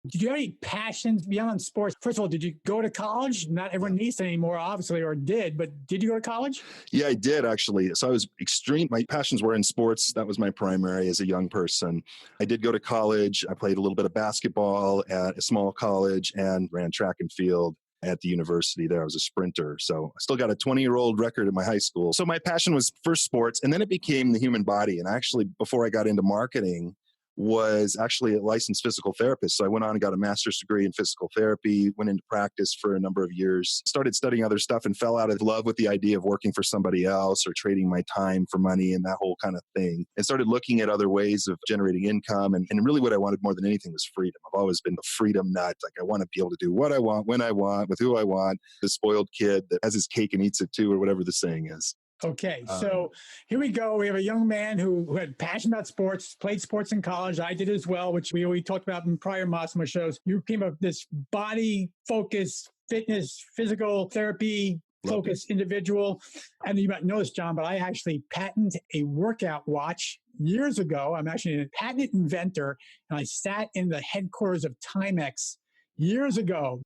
Did you have any passions beyond sports? First of all, did you go to college? Not everyone needs to anymore, obviously, or did, but did you go to college? Yeah, I did actually. So I was extreme. My passions were in sports. That was my primary as a young person. I did go to college. I played a little bit of basketball at a small college and ran track and field at the university there. I was a sprinter. So I still got a 20-year-old record in my high school. So my passion was first sports, and then it became the human body. And actually, before I got into marketing, was actually a licensed physical therapist. So I went on and got a master's degree in physical therapy, went into practice for a number of years, started studying other stuff and fell out of love with the idea of working for somebody else or trading my time for money and that whole kind of thing. And started looking at other ways of generating income. And really what I wanted more than anything was freedom. I've always been a freedom nut. Like I want to be able to do what I want, when I want, with who I want. The spoiled kid that has his cake and eats it too, or whatever the saying is. Okay, so here we go. We have a young man who had passion about sports, played sports in college. I did as well, which we talked about in prior Massimo shows. You came up with this body-focused, fitness, physical therapy focused individual. And you might know this, John, but I actually patented a workout watch years ago. I'm actually a patent inventor, and I sat in the headquarters of Timex years ago,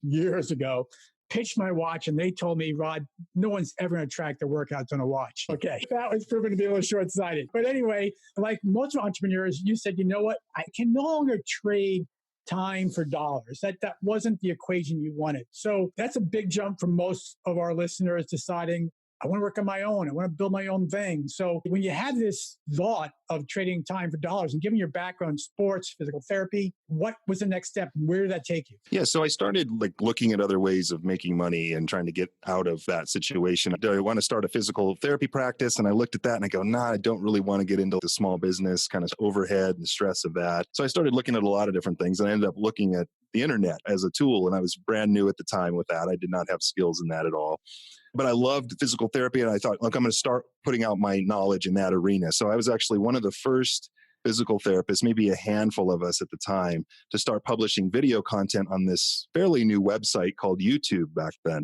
pitched my watch, and they told me, Rod, no one's ever going to track their workouts on a watch. Okay. That was proven to be a little short-sighted. But anyway, like most entrepreneurs, you said, you know what? I can no longer trade time for dollars. That wasn't the equation you wanted. So that's a big jump for most of our listeners deciding, I want to work on my own. I want to build my own thing. So when you had this thought of trading time for dollars and given your background in sports, physical therapy, what was the next step? Where did that take you? Yeah, so I started looking at other ways of making money and trying to get out of that situation. Do I want to start a physical therapy practice? And I looked at that and I go, nah, I don't really want to get into the small business kind of overhead and stress of that. So I started looking at a lot of different things, and I ended up looking at the internet as a tool. And I was brand new at the time with that. I did not have skills in that at all. But I loved physical therapy, and I thought, look, I'm going to start putting out my knowledge in that arena. So I was actually one of the first physical therapists, maybe a handful of us at the time, to start publishing video content on this fairly new website called YouTube back then.